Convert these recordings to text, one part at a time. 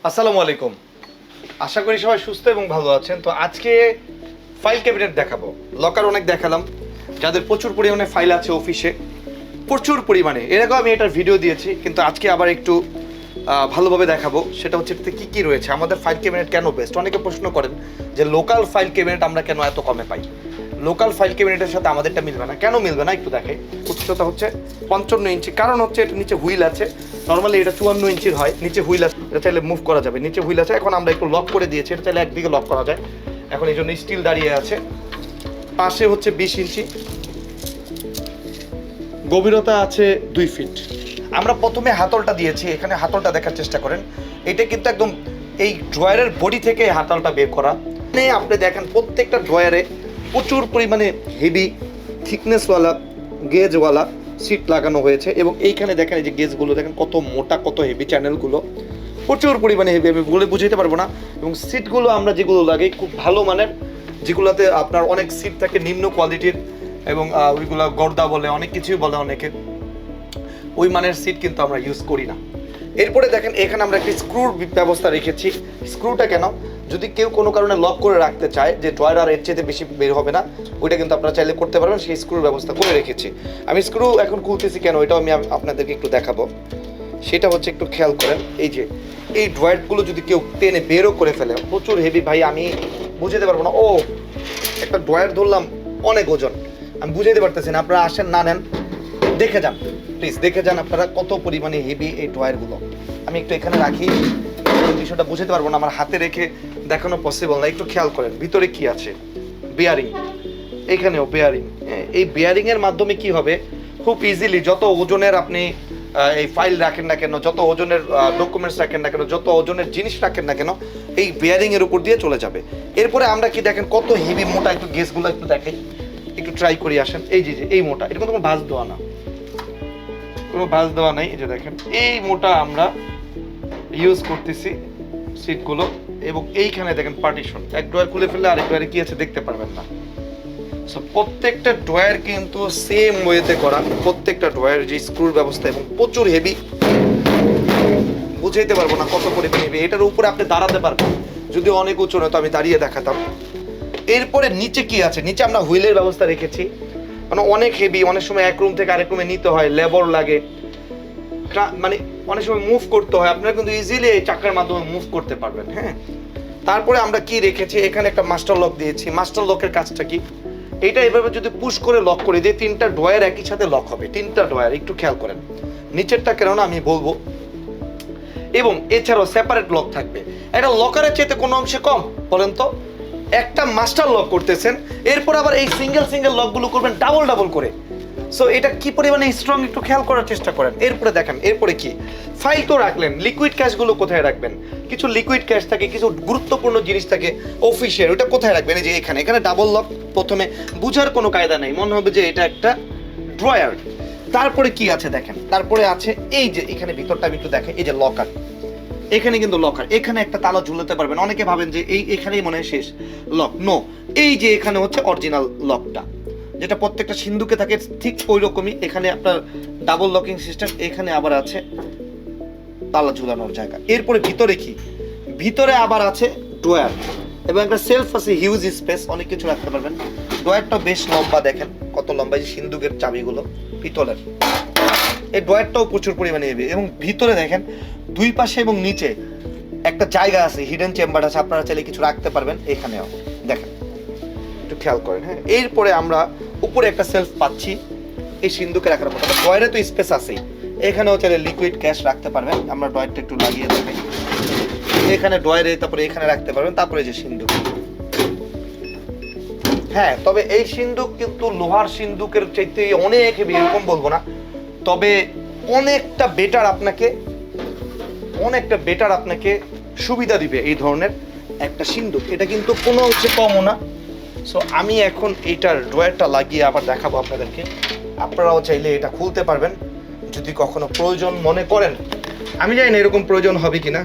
আসসালামু আলাইকুম। আশা করি সবাই সুস্থ এবং ভালো আছেন। তো আজকে ফাইল ক্যাবিনেট দেখাবো। লকার অনেক দেখালাম, যাদের প্রচুর পরিমাণে ফাইল আছে অফিসে, প্রচুর পরিমাণে, এরকম আমি এটার ভিডিও দিয়েছি, কিন্তু আজকে আবার একটু ভালোভাবে দেখাবো। সেটা হচ্ছে এটাতে কী কী রয়েছে, আমাদের ফাইল ক্যাবিনেট কেন বেস্ট। অনেকে প্রশ্ন করেন যে লোকাল ফাইল ক্যাবিনেট আমরা কেন এত কমে পাই। লোকাল ফাইল ক্যাবিনেটের সাথে আমাদেরটা মিলবে না। কেন মিলবে না একটু দেখাই। উচ্চতা হচ্ছে 55 ইঞ্চি, কারণ হচ্ছে এটা নিচে হুইল আছে। নর্মালি এটা 54 ইঞ্চির হয়, নিচে হুইল আছে, এটা চাইলে মুভ করা যাবে। নিচে হুইল আছে, এখন আমরা একটু লক করে দিয়েছি, এটা চাইলে একদিকে লক করা যায়। এখন এই জন্য স্টিল দাঁড়িয়ে আছে। পাশে হচ্ছে 20 ইঞ্চি, গভীরতা আছে 2 ফিট। আমরা প্রথমে হাতলটা দিয়েছি, এখানে হাতলটা দেখার চেষ্টা করেন। এটা কিন্তু একদম এই ড্রয়ারের বডি থেকে হাতলটা বের করা। আপনি দেখেন প্রত্যেকটা ড্রয়ারে প্রচুর পরিমাণে হেভি থিকনেসওয়ালা গেজওয়ালা সিট লাগানো হয়েছে, এবং এইখানে দেখেন এই যে গেজগুলো দেখেন কত মোটা, কত হেভি চ্যানেলগুলো, প্রচুর পরিমাণে হেভি। আমি বলে বুঝাইতে পারবো না। এবং সিটগুলো আমরা যেগুলো লাগে খুব ভালো মানের, যেগুলোতে আপনার অনেক সিট থাকে নিম্ন কোয়ালিটির, এবং ওইগুলো গর্দা বলে, অনেক কিছুই বলে অনেকে, ওই মানের সিট কিন্তু আমরা ইউজ করি না। এরপরে দেখেন এখানে আমরা একটি স্ক্রুর ব্যবস্থা রেখেছি। স্ক্রুটা কেন, যদি কেউ কোনো কারণে লক করে রাখতে চায় যে ড্রয়ার আর এর চেয়ে বেশি বের হবে না, ওইটা কিন্তু আপনারা চাইলে করতে পারবেন, সেই স্ক্রুর ব্যবস্থা করে রেখেছি। আমি স্ক্রু এখন খুলতেছি কেন, এটাও আমি আপনাদেরকে একটু দেখাবো। সেটা হচ্ছে একটু খেয়াল করেন, এই যে এই ড্রয়ারগুলো যদি কেউ টেনে বেরও করে ফেলে, প্রচুর হেভি ভাই, আমি বুঝাতে পারবো না। ও একটা ড্রয়ার ধরলাম, অনেক ওজন, আমি বুঝাইতে পারতেছি না। আপনারা আসেন, না নেন, দেখে যান, প্লিজ দেখে যান আপনারা কত পরিমাণে হেভি এই ড্রয়ারগুলো। আমি একটু এখানে রাখি, বিষয়টা বুঝতে পারবো না, আমার হাতে রেখে দেখানো পসিবল না। একটু খেয়াল করেন ভিতরে কি আছে, বেয়ারিং, এখানেও বেয়ারিং। এই বেয়ারিংয়ের মাধ্যমে কি হবে, খুব ইজিলি যত ওজনের আপনি এই ফাইল রাখেন না কেন, যত ওজনের ডকুমেন্টস রাখেন না কেন, যত ওজনের জিনিস রাখেন না কেন, এই বেয়ারিংয়ের উপর দিয়ে চলে যাবে। এরপরে আমরা কি দেখেন কত হেভি মোটা, একটু গেসগুলো একটু দেখাই, একটু ট্রাই করি আসেন। এই যে এই মোটা, এটা কোনো ভাঁজ দেওয়া না, কোনো ভাঁজ দেওয়া নাই। এই যে দেখেন এই মোটা আমরা ইউজ করতেছি সিটগুলো, এবং এইখানে দেখেন পার্টিশন, এক ড্রয়ার খুলে ফেললে আরেক ড্রয়ারে কি আছে দেখতে পারবেন না। সো প্রত্যেকটা ড্রয়ার কিন্তু সেম ওয়েতে করা, প্রত্যেকটা ড্রয়ার যে স্ক্রুর ব্যবস্থা, এবং প্রচুর হেভি, বুঝাইতে পারবো না কত পরিমাণ হেভি। এটার উপরে আপনি দাঁড়াতে পারবেন, যদি অনেক উঁচু নয় তো আমি দাঁড়িয়ে দেখাতাম। এরপরে নিচে কি আছে, নিচে আমরা হুইলের ব্যবস্থা রেখেছি, মানে অনেক হেভি, অনেক সময় এক রুম থেকে আরেক রুমে নিতে হয়, লেবার লাগে, মানে অনেক সময় মুভ করতে হয়, আপনারা কিন্তু ইজিলি এই চাকার মাধ্যমে মুভ করতে পারবেন। হ্যাঁ, তারপরে আমরা কি রেখেছি, এখানে একটা মাস্টার লক দিয়েছি। মাস্টার লকের কাজটা কি, এইটা এভাবে যদি পুশ করে লক করে দিয়ে 3টা ড্রয়ার একই সাথে লক হবে, 3টা ড্রয়ার, একটু খেয়াল করেন নিচেরটা কেননা আমি বলবো। এবং এছাড়াও সেপারেট লক থাকবে। এটা লকারের চাইতে কোনো অংশে কম বলেন তো? একটা মাস্টার লক করতেছেন, এরপর আবার এই সিঙ্গেল সিঙ্গেল লকগুলো করবেন ডাবল ডাবল করে। সো এটা কি পরিমাণে স্ট্রং একটু খেয়াল করার চেষ্টা করেন। এরপরে দেখেন, এরপরে কি, ফাইল তো রাখলেন, লিকুইড ক্যাশগুলো কোথায় রাখবেন? কিছু লিকুইড ক্যাশ থাকে, কিছু গুরুত্বপূর্ণ জিনিস থাকে অফিসের, ওটা কোথায় রাখবেন? এই যে এখানে, এখানে ডাবল লক। প্রথমে বুঝার কোনো কায়দা নেই, মনে হবে যে এটা একটা ড্রয়ার। তারপরে কি আছে দেখেন, তারপরে আছে এই যে এখানে ভিতরটা আমি একটু দেখেন, এই যে লকার, এখানে কিন্তু লকার, এখানে একটা তালা ঝুলাতে পারবেন। অনেকে ভাবেন যে এখানেই মনে হয় শেষ লক, নো, এই যে এখানে হচ্ছে অরিজিনাল লকটা, যেটা প্রত্যেকটা সিন্ধুকে থাকে, ঠিক ওই রকমই এখানে আপনার ডাবল লকিং সিস্টেম। এখানে আবার আছে তালা ঝুলানোর জায়গা। এরপরে ভিতরে কি, ভিতরে আবার আছে ড্রয়ার, এবং একটা সেলফ আছে, হিউজ স্পেস, অনেক কিছু রাখতে পারবেন। ড্রয়ারটা বেশ লম্বা, দেখেন কত লম্বা, এই সিন্ধুকের চাবিগুলো পিতলের। এই ড্রয়ারটাও প্রচুর পরিমাণে হেভি, এবং ভিতরে দেখেন দুই পাশে এবং নিচে একটা জায়গা আছে, হিডেন চেম্বার আছে, আপনারা চাইলে কিছু রাখতে পারবেন। এখানেও দেখেন, একটু খেয়াল করেন। হ্যাঁ, এরপরে আমরা উপরে একটা সেলফ পাচ্ছি এই সিন্ধুকে রাখার মতো। ড্রয়ারে তো স্পেস আছেই, এখানেও চাইলে লিকুইড ক্যাশ রাখতে পারবেন। আমরা ড্রয়ারটা একটু লাগিয়ে দেবেন, এখানে ড্রয়ারে, তারপরে এখানে রাখতে পারবেন। তারপরে যে সিন্ধুক, হ্যাঁ, তবে এই সিন্ধুক কিন্তু লোহার সিন্ধুকের চাইতে অনেক হেভি, এরকম বলবো না, তবে অনেকটা বেটার আপনাকে সুবিধা দিবে এই ধরনের একটা সিন্ধুক। এটা কিন্তু কোনো হচ্ছে কমও না। সো আমি এখন এইটার ড্রয়ারটা লাগিয়ে আবার দেখাবো আপনাদেরকে, আপনারাও চাইলে এটা খুলতে পারবেন যদি কখনো প্রয়োজন মনে করেন। আমি জানি না এরকম প্রয়োজন হবে কিনা,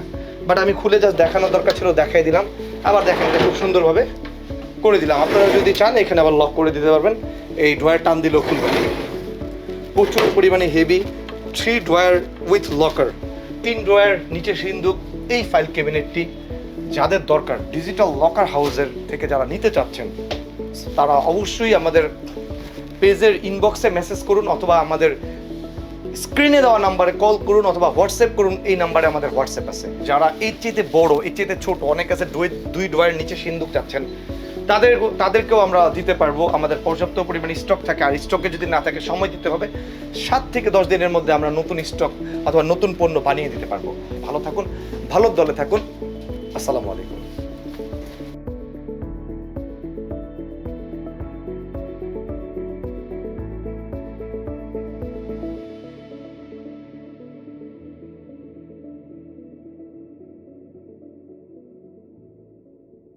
বাট আমি খুলে জাস্ট দেখানোর দরকার ছিল, দেখাই দিলাম। আবার দেখেন, এটা খুব সুন্দরভাবে করে দিলাম। আপনারা যদি চান এখানে আবার লক করে দিতে পারবেন, এই ড্রয়ার টান দিলেও খুলবে। প্রচুর পরিমাণে heavy, 3 drawer with locker, 3 drawer, নিচে সিন্ধুক, এই ফাইল ক্যাবিনেটটি যাদের দরকার ডিজিটাল লকার হাউসের থেকে যারা নিতে চাচ্ছেন তারা অবশ্যই আমাদের পেজের ইনবক্সে মেসেজ করুন অথবা আমাদের স্ক্রিনে দেওয়া নাম্বারে কল করুন অথবা হোয়াটসঅ্যাপ করুন। এই নাম্বারে আমাদের হোয়াটসঅ্যাপ আছে। যারা এর চেয়ে বড় এর চেয়ে ছোট অনেক আছে দুই ডোয়ারের নিচে সিন্দুক চাচ্ছেন তাদেরকেও আমরা দিতে পারবো। আমাদের পর্যাপ্ত পরিমাণে স্টক থাকে, আর স্টকে যদি না থাকে সময় দিতে হবে। 7 থেকে 10 দিনের মধ্যে আমরা নতুন স্টক অথবা নতুন পণ্য বানিয়ে দিতে পারবো। ভালো থাকুন, ভালো দলে থাকুন। আসসালামু আলাইকুম।